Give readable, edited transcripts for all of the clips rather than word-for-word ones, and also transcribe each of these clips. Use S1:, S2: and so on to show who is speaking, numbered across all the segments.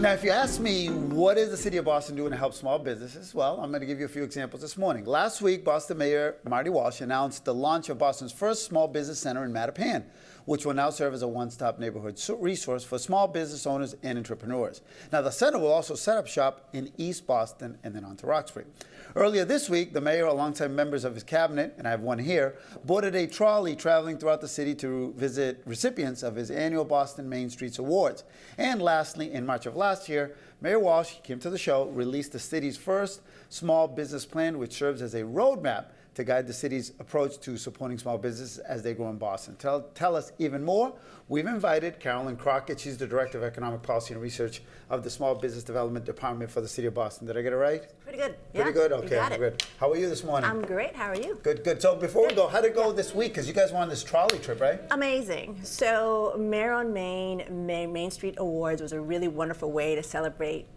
S1: Now, if you ask me, what is the City of Boston doing to help small businesses? Well, I'm going to give you a few examples this morning. Last week, Boston Mayor Marty Walsh announced the launch of Boston's first small business center in Mattapan, which will now serve as a one-stop neighborhood resource for small business owners and entrepreneurs. Now, the center will also set up shop in East Boston and then on to Roxbury. Earlier this week, the mayor, alongside members of his cabinet, and I have one here, boarded a trolley traveling throughout the city to visit recipients of his annual Boston Main Streets Awards. And lastly, in March of last year, Mayor Walsh came to the show, released the city's first small business plan, which serves as a roadmap to guide the city's approach to supporting small businesses as they grow in Boston. Tell us even more. We've invited Karilyn Crockett. She's the Director of Economic Policy and Research of the Small Business Development Department for the City of Boston. Did I get it right?
S2: Pretty good.
S1: Pretty good? Okay, I'm good. How are you this morning?
S2: I'm great. How are you?
S1: Good, good. So before we go, how'd it go this week? Because you guys were on this trolley trip, right?
S2: Amazing. So Mayor on Main Street Awards was a really wonderful way to celebrate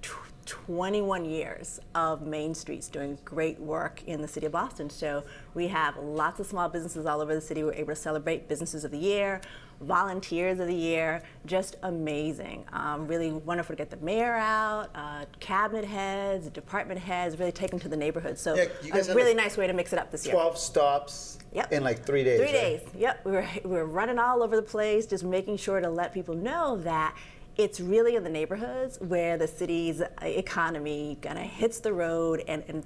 S2: 21 years of Main Streets doing great work in the city of Boston. So we have lots of small businesses all over the city. We're able to celebrate Businesses of the Year, Volunteers of the Year, just amazing. Really wonderful to get the mayor out, cabinet heads, department heads, really take them to the neighborhood. So
S1: yeah, you guys
S2: a really nice way to mix it up this year.
S1: 12 stops in like 3 days.
S2: 3 days, yep. We were running all over the place, just making sure to let people know that it's really in the neighborhoods where the city's economy kind of hits the road and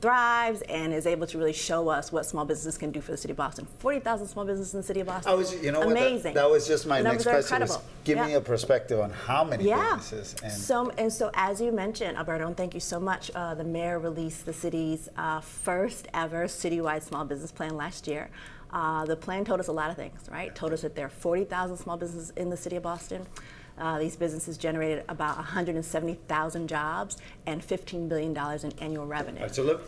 S2: thrives and is able to really show us what small businesses can do for the city of Boston. 40,000 small businesses in the city of Boston.
S1: You know
S2: amazing.
S1: That was just my next question.
S2: Incredible.
S1: Give me a perspective on how many businesses.
S2: And so as you mentioned, Alberto, and thank you so much, the mayor released the city's first ever citywide small business plan last year. The plan told us a lot of things, right? Told us that there are 40,000 small businesses in the city of Boston. These businesses generated about 170,000 jobs and $15 billion in annual revenue.
S1: All right, so let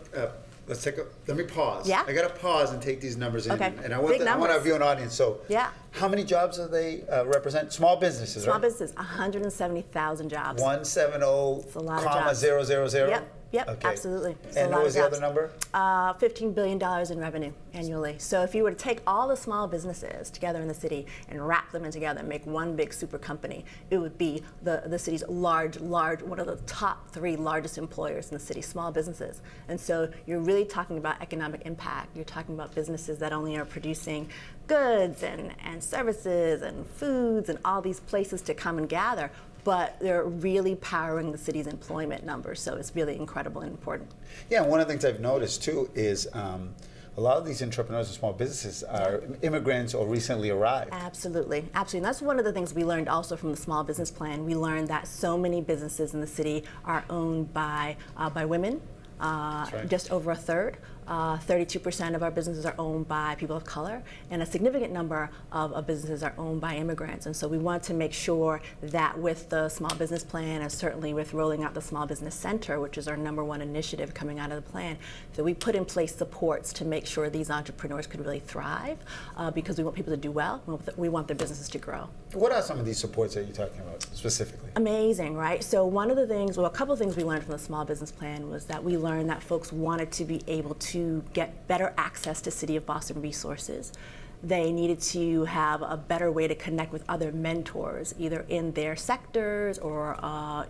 S1: me pause.
S2: Yeah.
S1: I got to pause and take these numbers in.
S2: Okay.
S1: And I want our viewing audience. So how many jobs do they represent? Small businesses,
S2: Small
S1: right?
S2: businesses, 170,000 jobs.
S1: 170,000.
S2: Yep,
S1: okay.
S2: Absolutely.
S1: And what was the other number?
S2: $15 billion in revenue annually. So if you were to take all the small businesses together in the city and wrap them in together and make one big super company, it would be the city's one of the top 3 largest employers in the city, small businesses. And so you're really talking about economic impact. You're talking about businesses that only are producing goods and services and foods and all these places to come and gather, but they're really powering the city's employment numbers. So it's really incredible and important.
S1: Yeah, one of the things I've noticed too is a lot of these entrepreneurs and small businesses are immigrants or recently arrived.
S2: Absolutely, absolutely. And that's one of the things we learned also from the small business plan. We learned that so many businesses in the city are owned by women. Right. Just over a third. 32% of our businesses are owned by people of color, and a significant number of businesses are owned by immigrants. And so we want to make sure that with the small business plan, and certainly with rolling out the Small Business Center, which is our #1 initiative coming out of the plan, that we put in place supports to make sure these entrepreneurs could really thrive, because we want people to do well. We want their businesses to grow.
S1: What are some of these supports that you're talking about specifically?
S2: Amazing, right? So one of the things, well, a couple of things we learned from the small business plan was that we learned that folks wanted to be able to get better access to City of Boston resources. They needed to have a better way to connect with other mentors, either in their sectors or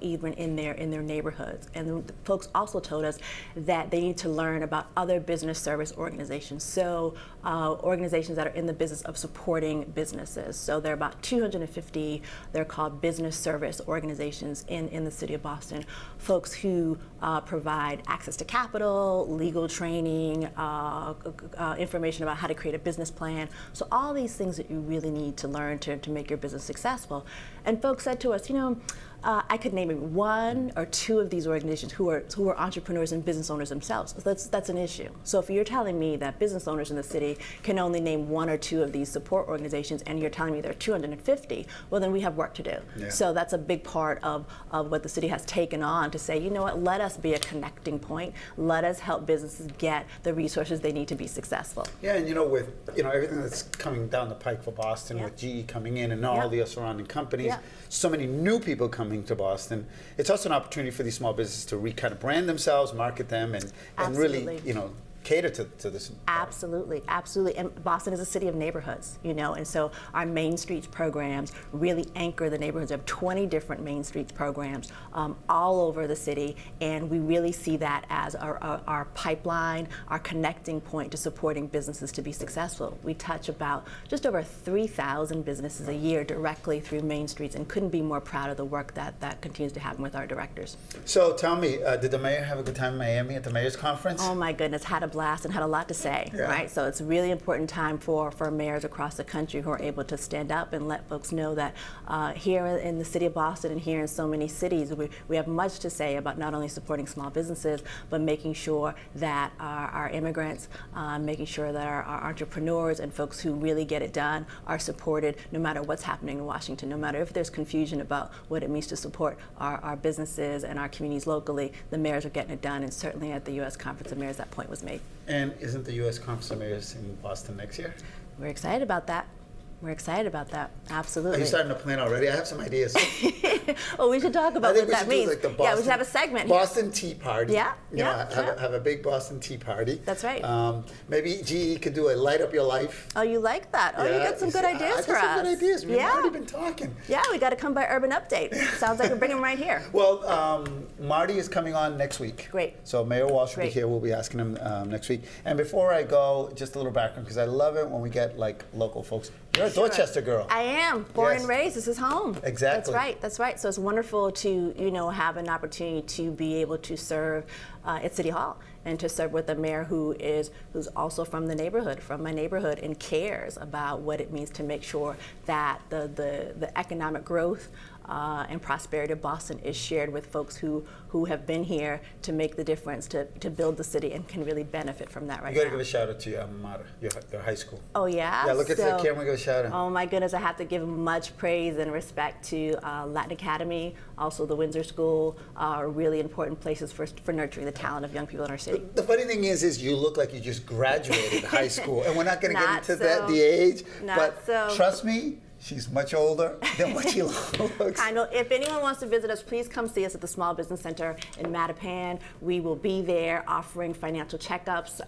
S2: even in their neighborhoods. And the folks also told us that they need to learn about other business service organizations, so organizations that are in the business of supporting businesses. So there are about 250, they're called business service organizations in the city of Boston. Folks who provide access to capital, legal training, information about how to create a business plan. So all these things that you really need to learn to make your business successful. And folks said to us, I could name maybe 1 or 2 of these organizations who are entrepreneurs and business owners themselves. That's an issue. So if you're telling me that business owners in the city can only name 1 or 2 of these support organizations, and you're telling me there are 250, well then we have work to do. Yeah. So that's a big part of what the city has taken on to say, you know what, let us be a connecting point. Let us help businesses get the resources they need to be successful.
S1: Yeah, and with everything that's coming down the pike for Boston, with GE coming in and all the surrounding companies, so many new people coming to Boston, it's also an opportunity for these small businesses to kind of brand themselves, market them, and really, cater to this.
S2: Absolutely, absolutely. And Boston is a city of neighborhoods, and so our Main Streets programs really anchor the neighborhoods. We have 20 different Main Streets programs all over the city, and we really see that as our pipeline, our connecting point to supporting businesses to be successful. We touch about just over 3,000 businesses a year directly through Main Streets, and couldn't be more proud of the work that continues to happen with our directors.
S1: So tell me, did the mayor have a good time in Miami at the mayor's conference?
S2: Oh my goodness, had a blast and had a lot to say, right? So it's a really important time for mayors across the country who are able to stand up and let folks know that here in the city of Boston and here in so many cities, we have much to say about not only supporting small businesses, but making sure that our immigrants, making sure that our entrepreneurs and folks who really get it done are supported no matter what's happening in Washington, no matter if there's confusion about what it means to support our businesses and our communities locally, the mayors are getting it done, and certainly at the U.S. Conference of Mayors that point was made.
S1: And isn't the U.S. Conference of Mayors in Boston next year?
S2: We're excited about that. We're excited about that. Absolutely.
S1: Are you starting to plan already? I have some ideas.
S2: Well, we should talk about what that means.
S1: Like the Boston,
S2: we should have a segment.
S1: Boston Tea Party.
S2: Yeah.
S1: Have a big Boston Tea Party.
S2: That's right.
S1: Maybe GE could do a Light Up Your Life.
S2: Oh, you like that? Oh, you got some good ideas for us.
S1: I got some good ideas. We've already been talking.
S2: Yeah, we got to come by Urban Update. Sounds like we're bringing them right here.
S1: Well, Marty is coming on next week.
S2: Great.
S1: So Mayor Walsh will be here. We'll be asking him next week. And before I go, just a little background, because I love it when we get like local folks. You're a Dorchester girl.
S2: I am. Born and raised. This is home.
S1: Exactly.
S2: That's right. So it's wonderful to, have an opportunity to be able to serve at City Hall and to serve with a mayor who's also from the neighborhood, from my neighborhood, and cares about what it means to make sure that the economic growth and prosperity of Boston is shared with folks who have been here to make the difference, to build the city, and can really benefit from that right now.
S1: You got to give a shout out to your alma mater, your high school.
S2: Oh, yeah?
S1: Yeah, look at the camera and give a shout out.
S2: Oh, my goodness, I have to give much praise and respect to Latin Academy, also the Windsor School, are really important places for nurturing the talent of young people in our city.
S1: The funny thing is you look like you just graduated high school, and we're not going to get into the age, but trust me, she's much older than what she looks.
S2: I know. If anyone wants to visit us, please come see us at the Small Business Center in Mattapan. We will be there offering financial checkups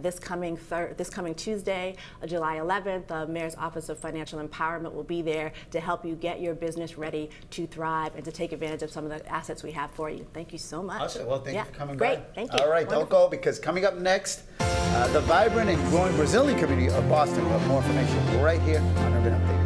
S2: this coming Tuesday, July 11th. The Mayor's Office of Financial Empowerment will be there to help you get your business ready to thrive and to take advantage of some of the assets we have for you. Thank you so much.
S1: Awesome. Well, thank you for coming
S2: by.
S1: Great.
S2: Thank you.
S1: All right,
S2: Wonderful.
S1: Don't go, because coming up next, the vibrant and growing Brazilian community of Boston. We'll have more information right here on Urban Update.